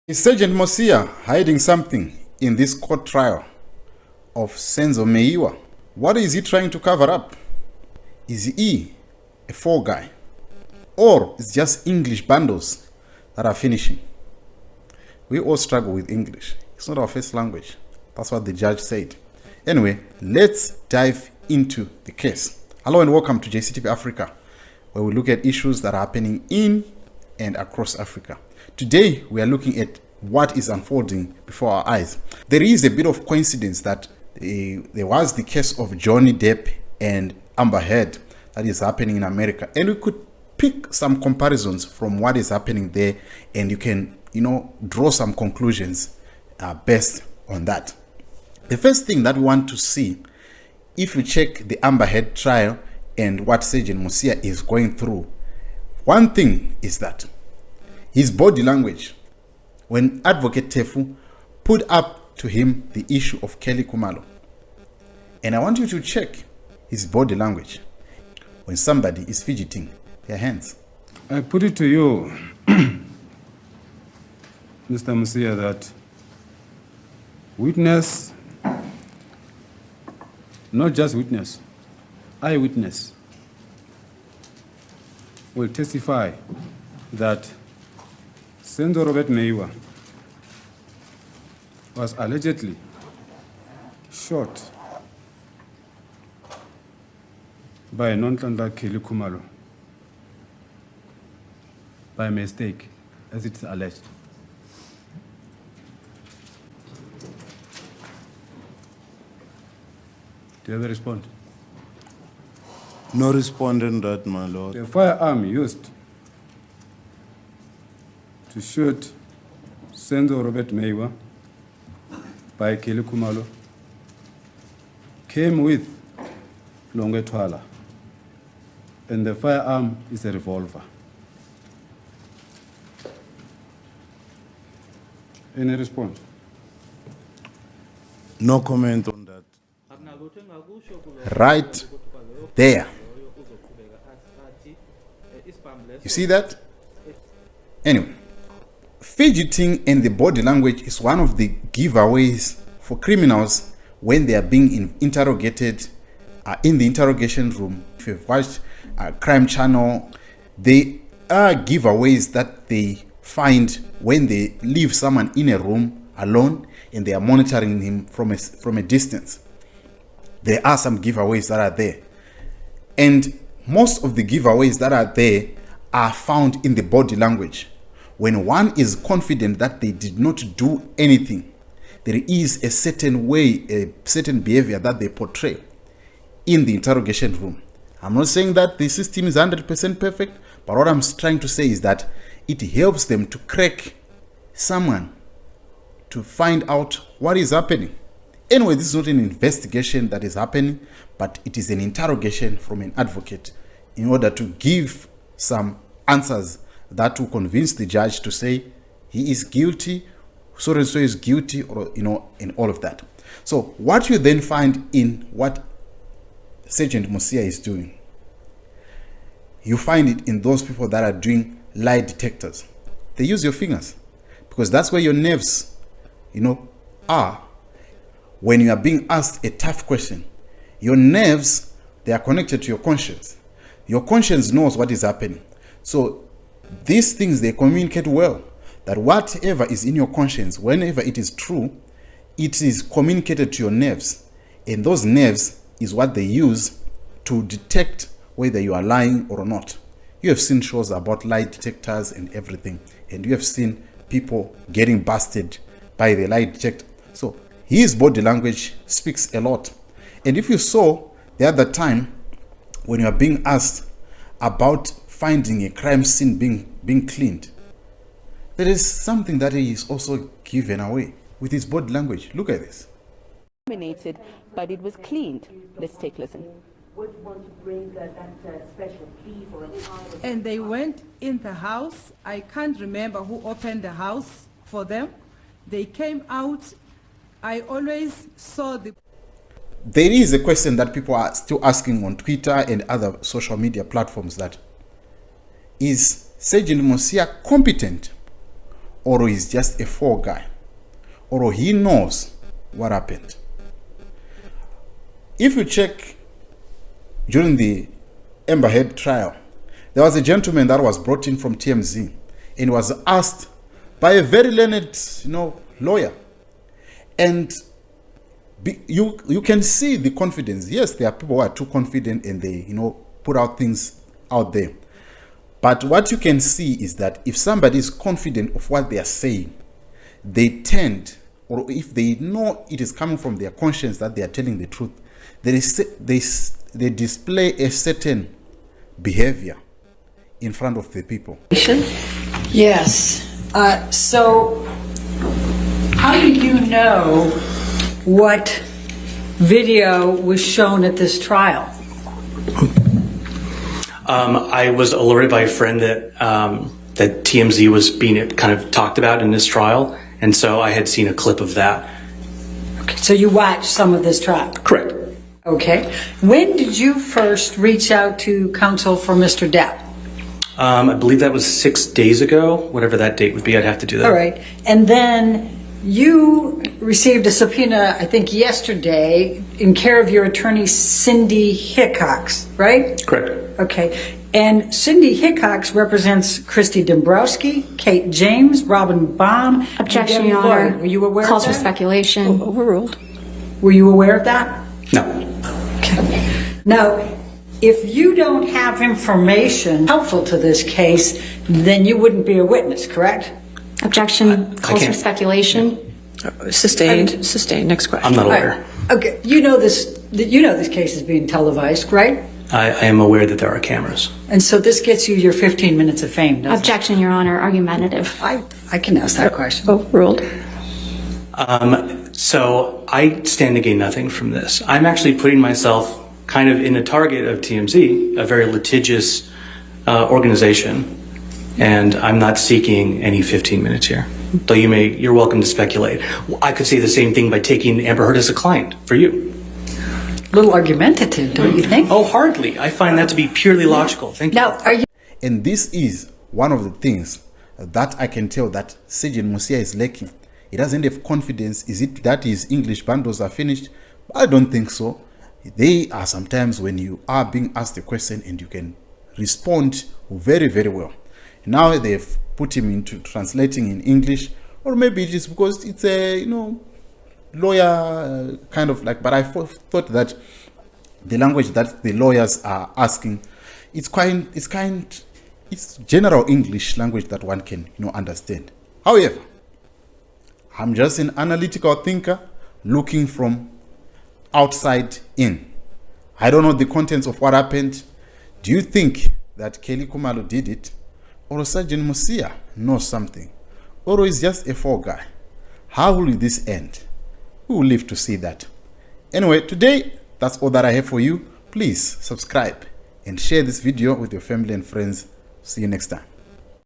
Is Sergeant Mosia hiding something in this court trial of Senzo Meyiwa? What is he trying to cover up? Is he a fall guy? Or it's just English bundles that are finishing? We all struggle with English. It's not our first language. That's what the judge said. Anyway, let's dive into the case. Hello and welcome to JCTV Africa, where we look at issues that are happening in and across Africa. Today, we are looking at what is unfolding before our eyes. There is a bit of coincidence that there was the case of Johnny Depp and Amber Heard that is happening in America. And we could pick some comparisons from what is happening there, and you can, draw some conclusions based on that. The first thing that we want to see, if you check the Amber Heard trial and what Sergeant Mosia is going through, one thing is that his body language, when Advocate Tefu put up to him the issue of Kelly Khumalo, and I want you to check his body language when somebody is fidgeting their hands. I put it to you, Mr. Mosia, that witness, not just witness, eyewitness, will testify that Senzo Meyiwa was allegedly shot by a non-Tlantla Kelly Khumalo by mistake, as it is alleged. Do you have a response? No responding that, my lord. The firearm used to shoot Senzo Meyiwa by Kelly Khumalo came with Longetwala, and the firearm is a revolver. Any response? No comment on that. Right there. You see that? Anyway, fidgeting and the body language is one of the giveaways for criminals when they are being interrogated in the interrogation room. If you've watched Crime Channel, they are giveaways that they find when they leave someone in a room alone and they are monitoring him from a distance. There are some giveaways that are there. And most of the giveaways that are there are found in the body language. When one is confident that they did not do anything, there is a certain way, a certain behavior that they portray in the interrogation room. I'm not saying that the system is 100% perfect, but what I'm trying to say is that it helps them to crack someone, to find out what is happening. Anyway, this is not an investigation that is happening, but it is an interrogation from an advocate in order to give some answers that will convince the judge to say he is guilty, so and so is guilty, or in all of that. So what you then find in what Sergeant Mosia is doing, you find it in those people that are doing lie detectors. They use your fingers because that's where your nerves, are. When you are being asked a tough question, your nerves, they are connected to your conscience. Your conscience knows what is happening. So these things, they communicate well, that whatever is in your conscience, whenever it is true, it is communicated to your nerves. And those nerves is what they use to detect whether you are lying or not. You have seen shows about lie detectors and everything, and you have seen people getting busted by the lie detector. So his body language speaks a lot. And if you saw the other time when you are being asked about finding a crime scene being cleaned, there is something that he is also given away with his body language. Look at this. But it was cleaned. Let's take a listen. Would want to bring that special key for a car. And they went in the house. I can't remember who opened the house for them. They came out. I always saw the... There is a question that people are still asking on Twitter and other social media platforms, that is Sergeant Mosia competent or he's just a fall guy, or he knows what happened. If you check during the Amber Heard trial, there was a gentleman that was brought in from TMZ and was asked by a very learned, lawyer. And you can see the confidence. Yes, there are people who are too confident and they, put out things out there. But what you can see is that if somebody is confident of what they are saying, they tend, or if they know it is coming from their conscience that they are telling the truth, they display a certain behavior in front of the people. Yes. So, how do you know what video was shown at this trial? I was alerted by a friend that that TMZ was being kind of talked about in this trial, and so I had seen a clip of that. Okay, so you watched some of this trial? Correct. Okay. When did you first reach out to counsel for Mr. Depp? I believe that was 6 days ago, whatever that date would be. I'd have to do that. All right. And then you received a subpoena, I think, yesterday in care of your attorney, Cindy Hickox, right? Correct. Okay. And Cindy Hickox represents Christy Dombrowski, Kate James, Robin Baum. Objection, Your Honor. Were you aware Calls of for that? speculation. Overruled. Were you aware of that? No. Okay. Now, if you don't have information helpful to this case, then you wouldn't be a witness, correct? Objection. Calls for can't. speculation. Sustained. Sustained. Next question. I'm not All aware. right. Okay. You know this case is being televised, right? I am aware that there are cameras. And so this gets you your 15 minutes of fame, doesn't Objection, Your Honor. Argumentative. it? I can ask that question. Overruled. So I stand to gain nothing from this. I'm actually putting myself kind of in a target of TMZ, a very litigious organization, and I'm not seeking any 15 minutes here. Though you're welcome to speculate. I could say the same thing by taking Amber Heard as a client for you. A little argumentative, don't you think? Oh, hardly. I find that to be purely logical. Thank you. Now, are you? And this is one of the things that I can tell that Sergeant Mosia is lacking. He doesn't have confidence. Is it that his English bundles are finished? I don't think so. They are sometimes when you are being asked a question and you can respond very, very well. Now they've put him into translating in English, or maybe it is because it's a, lawyer kind of like, but I thought that the language that the lawyers are asking, it's general English language that one can, understand. However, I'm just an analytical thinker looking from outside in. I don't know the contents of what happened. Do you think that Kelly Khumalo did it? Or Sergeant Mosia knows something? Or is just a fall guy? How will this end? We will live to see that. Anyway, today, that's all that I have for you. Please subscribe and share this video with your family and friends. See you next time.